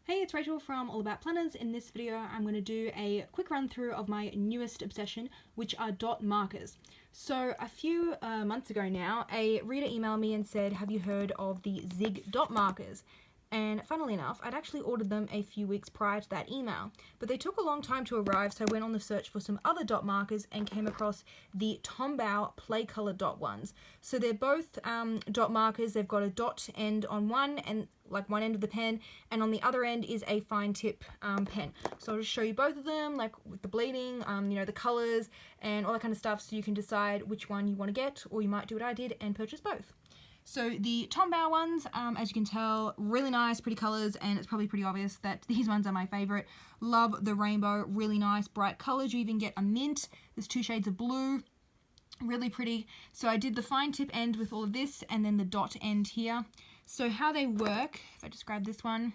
Hey, it's Rachel from All About Planners. In this video, I'm going to do a quick run through of my newest obsession, which are dot markers. So a few months ago now, a reader emailed me and said, have you heard of the Zig dot markers? And funnily enough, I'd actually ordered them a few weeks prior to that email, but they took a long time to arrive, so I went on the search for some other dot markers and came across the Tombow play color dot ones. So they're both dot markers. They've got a dot end on one and like one end of the pen, and on the other end is a fine tip pen. So I'll just show you both of them, like with the bleeding, the colors and all that kind of stuff, so you can decide which one you want to get, or you might do what I did and purchase both. So the Tombow ones, as you can tell, really nice, pretty colors, and it's probably pretty obvious that these ones are my favorite. Love the rainbow, really nice, bright colors. You even get a mint. There's 2 shades of blue, really pretty. So I did the fine tip end with all of this, and then the dot end here. So how they work, if I just grab this one,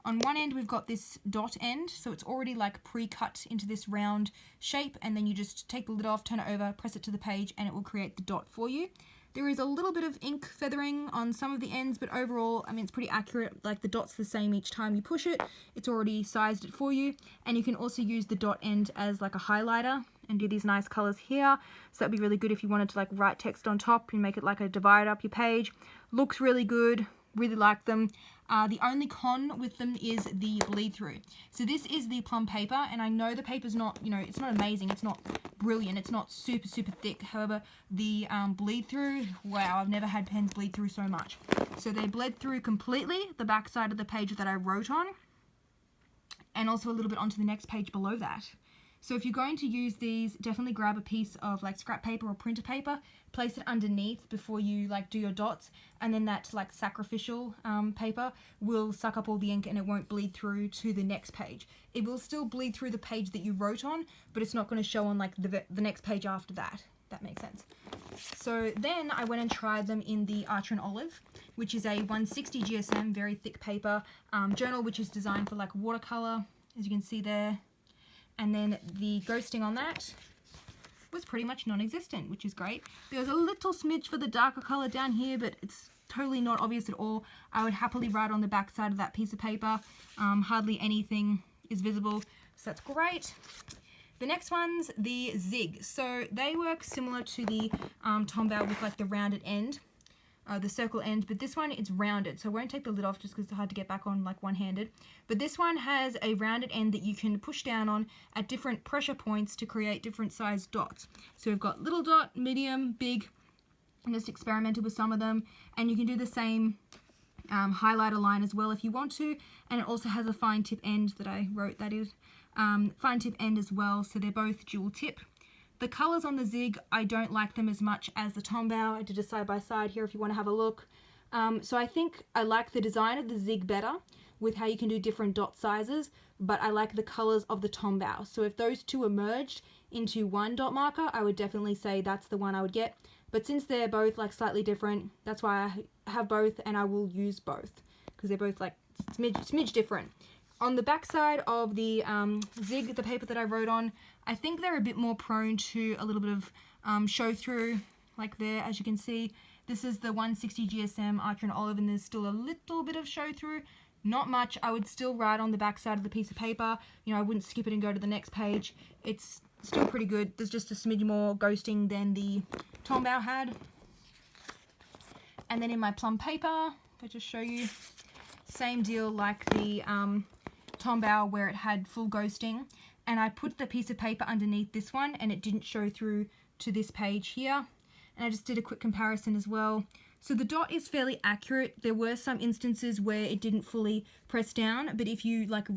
on one end we've got this dot end, so it's already like pre-cut into this round shape, and then you just take the lid off, turn it over, press it to the page, and it will create the dot for you. There is a little bit of ink feathering on some of the ends, but overall, I mean, it's pretty accurate. Like the dot's the same each time you push it. It's already sized it for you. And you can also use the dot end as like a highlighter and do these nice colors here. So that'd be really good if you wanted to like write text on top and make it like a divider up your page. Looks really good. Really like them. The only con with them is the bleed through. So this is the Plum Paper, and I know the paper's not, it's not amazing, it's not brilliant, it's not super thick. However, the bleed through, wow, I've never had pens bleed through so much. So they bled through completely the back side of the page that I wrote on, and also a little bit onto the next page below that. So if you're going to use these, definitely grab a piece of like scrap paper or printer paper, place it underneath before you like do your dots, and then that like sacrificial paper will suck up all the ink and it won't bleed through to the next page. It will still bleed through the page that you wrote on, but it's not going to show on like the next page after that. That makes sense. So then I went and tried them in the Archer and Olive, which is a 160 GSM, very thick paper journal, which is designed for like watercolor, as you can see there. And then the ghosting on that was pretty much non-existent, which is great. There's a little smidge for the darker color down here, but it's totally not obvious at all. I would happily write on the back side of that piece of paper. Hardly anything is visible, so that's great. The next one's the Zig. So they work similar to the Tombow with like the rounded end. The circle end, but this one is rounded, so I won't take the lid off just because it's hard to get back on like one-handed. But this one has a rounded end that you can push down on at different pressure points to create different sized dots. So we've got little dot, medium, big. I just experimented with some of them, and you can do the same highlighter line as well if you want to. And it also has a fine tip end that I wrote, that is fine tip end as well, so they're both dual tip. The colours on the Zig, I don't like them as much as the Tombow. I did a side-by-side here if you want to have a look. So I think I like the design of the Zig better with how you can do different dot sizes, but I like the colours of the Tombow. So if those two are merged into one dot marker, I would definitely say that's the one I would get. But since they're both like slightly different, that's why I have both, and I will use both because they're both like smidge different. On the back side of the Zig, the paper that I wrote on, I think they're a bit more prone to a little bit of show through, like there, as you can see. This is the 160 GSM Archer and Olive, and there's still a little bit of show through. Not much. I would still write on the back side of the piece of paper. I wouldn't skip it and go to the next page. It's still pretty good. There's just a smidge more ghosting than the Tombow had. And then in my Plum Paper, if I just show you, same deal like the Tombow where it had full ghosting, and I put the piece of paper underneath this one and it didn't show through to this page here, and I just did a quick comparison as well. So the dot is fairly accurate. There were some instances where it didn't fully press down, but if you like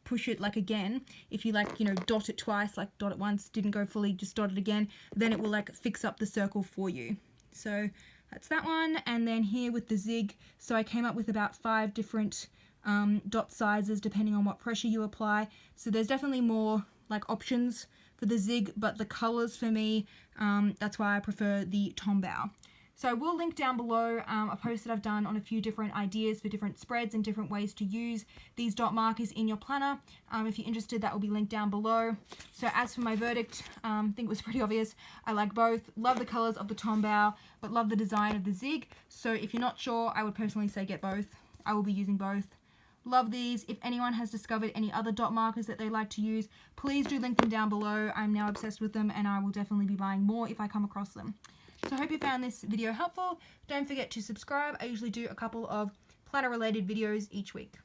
push it like again, if you like dot it twice, like dot it once, didn't go fully, just dot it again, then it will like fix up the circle for you. So that's that one. And then here with the Zig, so I came up with about 5 different dot sizes depending on what pressure you apply. So there's definitely more like options for the Zig, but the colors for me, that's why I prefer the Tombow. So I will link down below a post that I've done on a few different ideas for different spreads and different ways to use these dot markers in your planner. If you're interested, that will be linked down below. So as for my verdict, I think it was pretty obvious. I like both. Love the colors of the Tombow, but love the design of the Zig. So if you're not sure, I would personally say get both. I will be using both. Love these. If anyone has discovered any other dot markers that they like to use, please do link them down below. I'm now obsessed with them and I will definitely be buying more if I come across them. So I hope you found this video helpful. Don't forget to subscribe. I usually do a couple of planner related videos each week.